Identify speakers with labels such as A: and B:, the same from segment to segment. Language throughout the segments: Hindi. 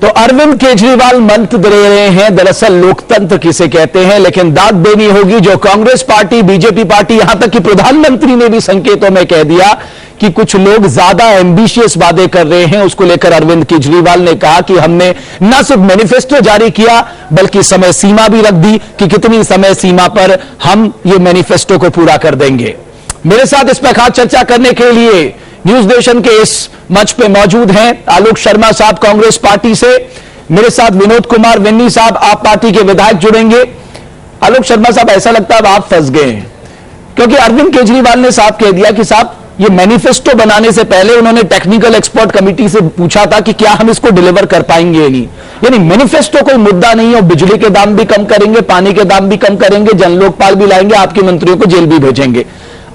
A: तो अरविंद केजरीवाल मंत्र दे रहे हैं, दरअसल लोकतंत्र किसे कहते हैं, लेकिन दाद देनी होगी जो कांग्रेस पार्टी, बीजेपी पार्टी, यहां तक कि प्रधानमंत्री ने भी संकेतों में कह दिया कि कुछ लोग ज्यादा एम्बिशियस वादे कर रहे हैं। उसको लेकर अरविंद केजरीवाल ने कहा कि हमने न सिर्फ मैनिफेस्टो जारी किया बल्कि समय सीमा भी रख दी कि कितनी समय सीमा पर हम ये मैनिफेस्टो को पूरा कर देंगे। मेरे साथ इस पर खास चर्चा करने के लिए न्यूज नेशन के इस मंच पे मौजूद हैं आलोक शर्मा साहब कांग्रेस पार्टी से, मेरे साथ विनोद कुमार विन्नी साहब आप पार्टी के विधायक जुड़ेंगे। आलोक शर्मा साहब, ऐसा लगता है आप फंस गए हैं क्योंकि अरविंद केजरीवाल ने साफ कह दिया कि साहब ये मैनिफेस्टो बनाने से पहले उन्होंने टेक्निकल एक्सपर्ट कमेटी से पूछा था कि क्या हम इसको डिलीवर कर पाएंगे या नहीं। यानी मैनिफेस्टो कोई मुद्दा नहीं है, और बिजली के दाम भी कम करेंगे, पानी के दाम भी कम करेंगे, जन लोकपाल भी लाएंगे, आपके मंत्रियों को जेल भी भेजेंगे।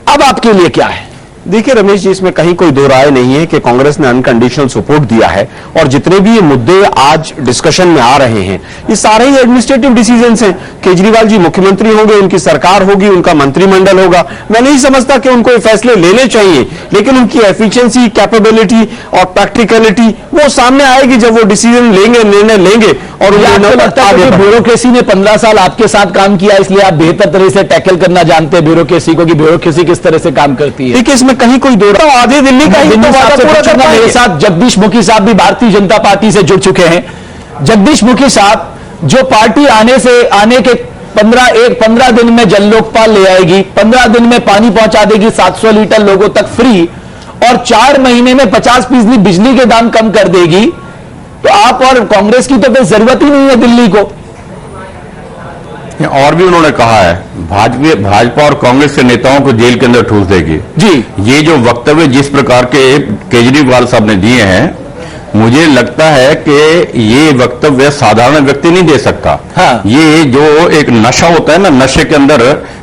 A: अब आपके लिए क्या है?
B: देखिए रमेश जी, इसमें कहीं कोई दो राय नहीं है कि कांग्रेस ने अनकंडीशनल सपोर्ट दिया है, और जितने भी ये मुद्दे आज डिस्कशन में आ रहे हैं ये सारे ही एडमिनिस्ट्रेटिव डिसीजंस हैं। केजरीवाल जी मुख्यमंत्री होंगे, उनकी सरकार होगी, उनका मंत्रिमंडल होगा। मैं नहीं समझता कि उनको ये फैसले लेने चाहिए, लेकिन उनकी एफिशिएंसी, कैपेबिलिटी और प्रैक्टिकलिटी वो सामने आएगी जब वो डिसीजन लेंगे, निर्णय लेंगे। और
A: ब्यूरोक्रेसी ने 15 साल आपके साथ काम किया, इसलिए आप बेहतर तरह से टैकल करना जानते हैं ब्यूरोक्रेसी को कि ब्यूरोक्रेसी किस तरह से काम करती है।
B: देखिए इसमें कहीं कोई दो राय, आधी दिल्ली का ही तो वादा पूरा कर पाएंगे।
A: मेरे साथ जगदीश मुखी साहब भी भारतीय जनता पार्टी से जुड़ चुके हैं। जगदीश मुखी साहब, जो पार्टी आने के 15 दिन में जन लोकपाल ले आएगी, 15 दिन में पानी पहुंचा देगी 700 लीटर लोगों तक फ्री, और 4 महीने में 50% बिजली के दाम कम कर देगी, तो आप और कांग्रेस की तो फिर जरूरत ही नहीं है दिल्ली को।
C: और भी उन्होंने कहा है भाजपा और कांग्रेस के नेताओं को जेल के अंदर ठूस देगी।
A: जी, ये
C: जो वक्तव्य जिस प्रकार के केजरीवाल साहब ने दिए हैं, मुझे लगता है कि ये वक्तव्य साधारण व्यक्ति नहीं दे सकता।
A: हाँ।
C: ये जो एक नशा होता है ना, नशे के अंदर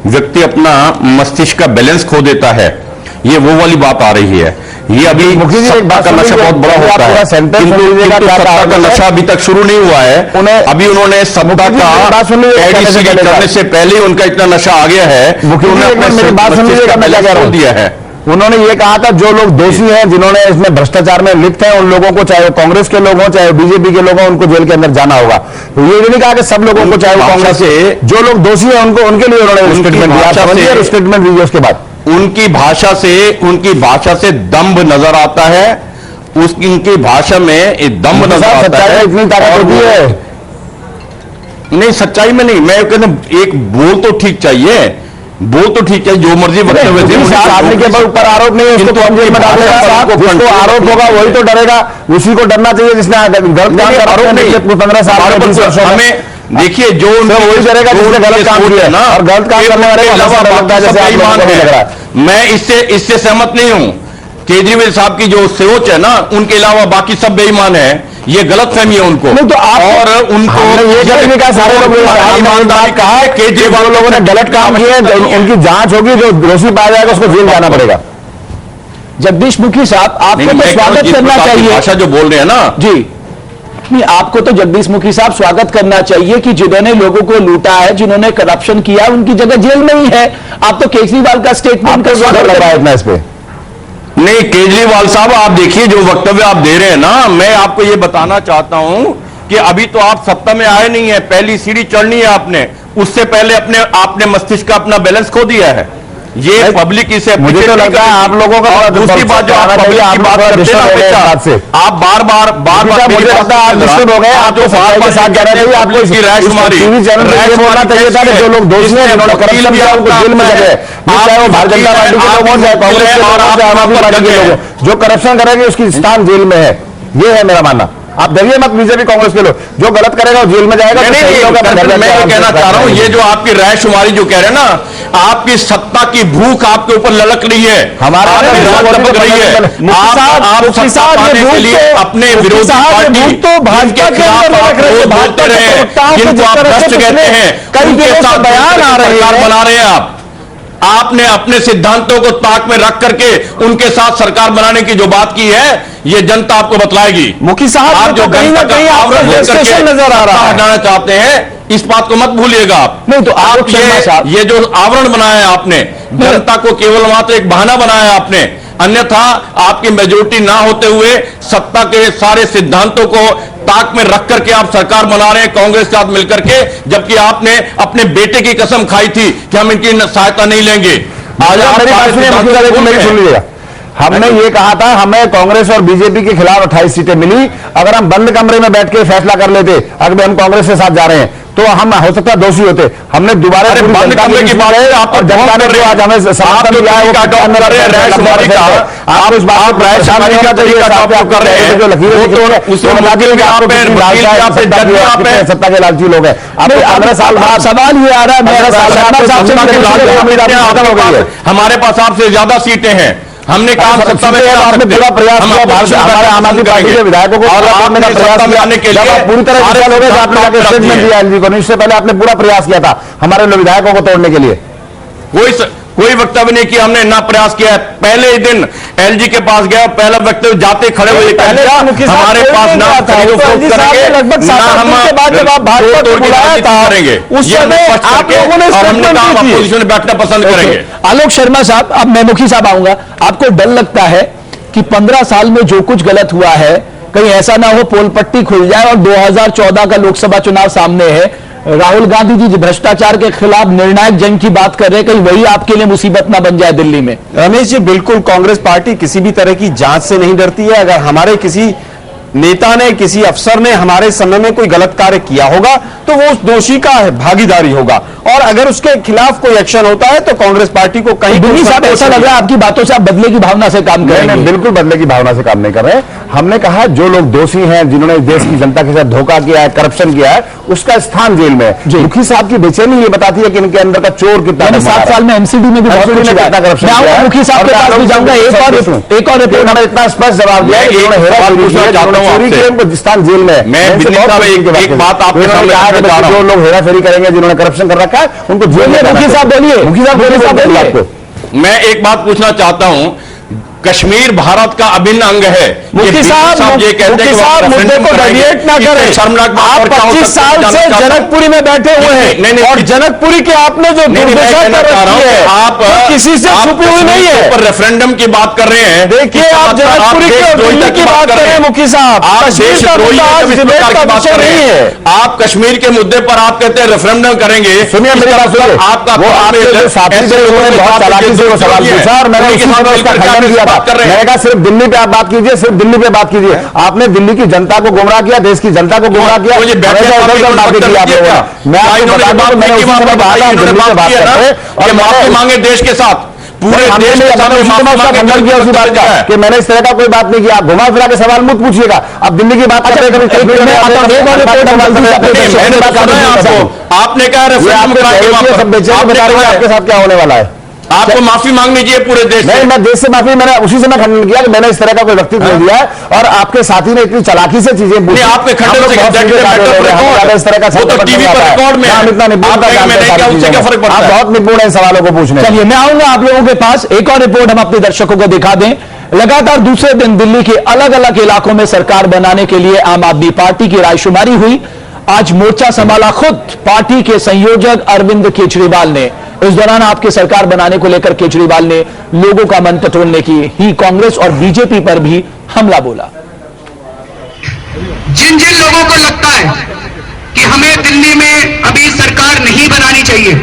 C: व्यक्ति अपना मस्तिष्क का बैलेंस खो देता है, ये वो वाली बात आ रही है। ये अभी सत्ता का नशा बहुत बड़ा होता है, किंतु सत्ता का नशा अभी तक शुरू नहीं हुआ है। अभी उन्होंने सत्ता का करने से पहले उनका इतना नशा आ गया है कि उन्होंने अपने मस्तिष्क का बैलेंस खो दिया है।
D: उन्होंने ये कहा था जो लोग दोषी हैं, जिन्होंने इसमें भ्रष्टाचार में लिप्त हैं, उन लोगों को, चाहे वो कांग्रेस के लोग हों चाहे बीजेपी के लोग हों, उनको जेल के अंदर जाना होगा। तो ये नहीं कहा कि सब लोगों को, चाहे वो कांग्रेस से जो लोग दोषी हैं उनको, उनके लिए उन्होंने स्टेटमेंट दिया, स्टेटमेंट दी। उसके बाद
C: उनकी भाषा से दम्भ नजर आता है, उनकी भाषा में दम्भ नजर आता है।
D: इतनी ताकत होती है
C: नहीं, सच्चाई में नहीं। मैं कहता एक बोल तो ठीक चाहिए, जो मर्जी वक्तव्य दे,
D: आदमी के ऊपर आरोप नहीं है, उसको कौन जेल में डालेगा? जिसको आरोप होगा वही तो डरेगा, उसी को डरना चाहिए जिसने गलत आरोप नहीं। 15 साल
C: हमें देखिए जो
D: वही डरेगा जिसने गलत काम किया ना, और गलत काम करने वाले
C: मैं इससे सहमत नहीं हूं। केजरीवाल साहब की जो सोच है ना, उनके अलावा बाकी सब बेईमान है, ये गलत फहमी है उनको।
D: नहीं तो आप
C: और उनको
D: ये कहा, सारे ईमानदार कहा केजरीवाल लोगों ने गलत काम किए, उनकी जांच होगी, जो दोषी पाया जाएगा उसको जेल जाना पड़ेगा।
A: जगदीश मुखी साहब, आपको तो स्वागत करना चाहिए।
C: भाषा जो बोल रहे हैं ना
A: जी, नहीं, आपको तो जगदीश मुखी साहब स्वागत करना चाहिए कि जिन्होंने लोगों को लूटा है, जिन्होंने करप्शन किया, उनकी जगह जेल में ही है। आप तो केजरीवाल का स्टेटमेंट का स्वागत कर रहा है
D: इस पे।
C: नहीं, केजरीवाल साहब आप देखिए जो वक्तव्य आप दे रहे हैं ना, मैं आपको ये बताना चाहता हूं कि अभी तो आप सत्ता में आए नहीं है, पहली सीढ़ी चढ़नी है आपने, उससे पहले आपने मस्तिष्क का अपना बैलेंस खो दिया है। ये पब्लिक इसे,
D: मुझे तो लगता है आप लोगों का,
C: दूसरी बात जो आप पब्लिक की बात करते हैं, आप बार बार
D: मुझे लगता है आप डिस्टर्ब हो गए। आप जो सवाल के साथ कह रहे थे, आपको
C: इसकी रायशुमारी
D: टीवी चैनल पर ये बोलना चाहिए था कि जो लोग दोषी हैं, जिन्होंने करप्शन किया, उनको जेल में जगह, चाहे वो भारतीय जनता पार्टी के लोग हों, चाहे कांग्रेस के लोग हों, चाहे आम आदमी पार्टी के लोग हों, जो करप्शन करेंगे उसकी स्थान जेल में है। ये है मेरा मानना। आप डरिए मत बीजेपी कांग्रेस के लोग, जो गलत करेगा वो जेल में जाएगा।
C: मैं ये कहना चाह रहा हूं, ये जो आपकी रायशुमारी जो कह रहे हैं ना, आपकी सत्ता की भूख आपके ऊपर ललक रही है,
D: हमारा
C: लपक रही है। आप सत्ता पाने के लिए अपने विरोधी पार्टी
D: तो भाजपा के अंदर
C: बोलते रहे, जिनको आप भ्रष्ट कहते हैं, उनके साथ बयान आ रहे हैं, बना रहे हैं आप। आपने अपने सिद्धांतों को ताक में रख करके उनके साथ सरकार बनाने की जो बात की है, ये जनता आपको बतलाएगी।
D: मुखी साहब,
C: आप जो
D: कहीं ना कहीं
C: आवरण
D: नजर आ रहा है,
C: हटाना चाहते हैं, इस बात को मत भूलिएगा आप।
A: नहीं तो आप
C: ये जो आवरण बनाया है आपने, जनता को केवल मात्र एक बहाना बनाया आपने, अन्यथा आपकी मेजोरिटी ना होते हुए सत्ता के सारे सिद्धांतों को ताक में रख करके आप सरकार बना रहे हैं कांग्रेस के साथ मिलकर के, जबकि आपने अपने बेटे की कसम खाई थी कि हम इनकी सहायता नहीं लेंगे। आज आप
D: मेरी सुन लीजिएगा, हमने ये कहा था हमें कांग्रेस और बीजेपी के खिलाफ 28 सीटें मिली। अगर हम बंद कमरे में बैठ के फैसला कर लेते अगर हम कांग्रेस के साथ जा रहे हैं तो हम हो सकता है दोषी होते। हमने दोबारा
C: बंद कमरे की बात है, आप जनता ने आज हमें समर्थन दिया है, आप उस बात कर रहे हैं जो लकीर सत्ता के लालची लोग हैं। अब 15 साल बाद सवाल ये आ रहा है, हमारे पास आपसे ज्यादा सीटें हैं, हमने कहा सत्ता में आपने पूरा प्रयास किया, हमारे आम आदमी पार्टी के विधायकों को प्रयास करने के लिए पूरी तरह आपने स्टेटमेंट दिया एलजी को, इससे पहले आपने पूरा प्रयास किया था हमारे विधायकों को तोड़ने के लिए। कोई वक्तव्य नहीं किया हमने, ना प्रयास किया। पहले ही दिन एलजी के पास गया, पहला वक्तव्य जाते खड़े हुए हमारे पास ना लगभग जब आप भाजपा को बुलाया था उस समय आप लोगों ने अपोजिशन में बैठना पसंद करेंगे।
A: आलोक शर्मा साहब, अब मैं मुखी साहब आऊंगा। आपको डर लगता है कि 15 साल में जो कुछ गलत हुआ है कहीं ऐसा ना हो पोल पट्टी खुल जाए और 2014 का लोकसभा चुनाव सामने है, राहुल गांधी जी भ्रष्टाचार के खिलाफ निर्णायक जंग की बात कर रहे हैं, कहीं वही आपके लिए मुसीबत ना बन जाए दिल्ली में?
B: रमेश जी, बिल्कुल कांग्रेस पार्टी किसी भी तरह की जांच से नहीं डरती है। अगर हमारे किसी नेता ने, किसी अफसर ने हमारे समय में कोई गलत कार्य किया होगा तो वो उस दोषी का भागीदारी होगा, और अगर उसके खिलाफ कोई एक्शन होता है तो कांग्रेस पार्टी को कहीं
A: साहब ऐसा लग रहा है आपकी बातों से आप बदले की भावना से काम कर रहे हैं।
D: बिल्कुल बदले की भावना से काम नहीं कर रहे। हमने कहा जो लोग दोषी हैं, जिन्होंने देश की जनता के साथ धोखा किया है, करप्शन किया है, उसका स्थान जेल में है। मुखी साहब की बेचैनी ये बताती है कि इनके अंदर का चोर कितना
A: 7 साल में एमसीडी में भी बहुत
D: कितना करप्शन किया है।
A: मुखी साहब के पास भी जाऊंगा, एक और रिपोर्ट
D: हमें इतना स्पष्ट जवाब दिया कि उन्होंने स्थान जेल में है।
C: मैं एक बात आपके सामने
D: जो लोग हेराफेरी करेंगे, जिन्होंने करप्शन कर रखा है, उनको जेल में।
A: मुखी साहब बोलिए, मुखी साहब बोलिए आपको।
C: मैं एक बात पूछना चाहता हूं, कश्मीर भारत का अभिन्न अंग है।
A: मुफ्ती साहब ये कहते हैं कि मुद्दे को डेविएट ना करें। शर्मनाक आप 25 साल से जनकपुरी में बैठे हुए हैं और जनकपुरी के आपने जो दुर्दशा कर रखी है आप किसी से छुपी हुई नहीं है।
C: पर रेफरेंडम की बात कर रहे हैं,
A: देखिए आप जनकपुरी की बात कर रहे हैं मुखी साहब,
C: आप देशद्रोही नहीं है। आप कश्मीर के मुद्दे पर आप कहते हैं रेफरेंडम करेंगे।
D: सुनिए मेरी बात सुनिए,
C: आपका
D: वो आपके साथी थे उन्होंने बहुत चालाकी से वो सवाल पूछा और मैंने उसी समय उसका खंडन किया था। मैंने कहा सिर्फ दिल्ली पे आप बात कीजिए, सिर्फ दिल्ली पे बात कीजिए। आपने दिल्ली की जनता को गुमराह किया, देश की जनता को गुमराह किया। मैं आपको बता दूं, मैंने उसी समय कहा था दिल्ली में बात करते और
C: माफी मांगे देश के साथ पूरे देश में
D: खंडन किया उसी बात का कि मैंने इस तरह का कोई बात नहीं किया। घुमा फिरा के सवाल मत पूछिएगा। अब दिल्ली की बात करते
C: आपने कहा
D: आपके साथ क्या होने वाला है,
C: आपको माफी मांगनी चाहिए पूरे देश
D: नहीं, मैं देश से माफी, मैंने उसी से मैं खंडन किया कि मैंने इस तरह का कोई व्यक्तित्व नहीं दिया है और आपके साथी ने इतनी चालाकी से चीजें पूछी।
C: आपके खंडन से
D: इस तरह का
C: रिकॉर्ड में
D: हम इतना निपुण आप बहुत निपुण है सवालों को पूछने।
A: चलिए मैं आऊंगा आप लोगों के पास, एक और रिपोर्ट हम अपने दर्शकों को दिखा दें। लगातार दूसरे दिन दिल्ली के अलग अलग इलाकों में सरकार बनाने के लिए आम आदमी पार्टी की रायशुमारी हुई। आज मोर्चा संभाला खुद पार्टी के संयोजक अरविंद केजरीवाल ने। इस दौरान आपके सरकार बनाने को लेकर केजरीवाल ने लोगों का मन टटोलने की ही कांग्रेस और बीजेपी पर भी हमला बोला।
E: जिन जिन लोगों को लगता है कि हमें दिल्ली में अभी सरकार नहीं बनानी चाहिए,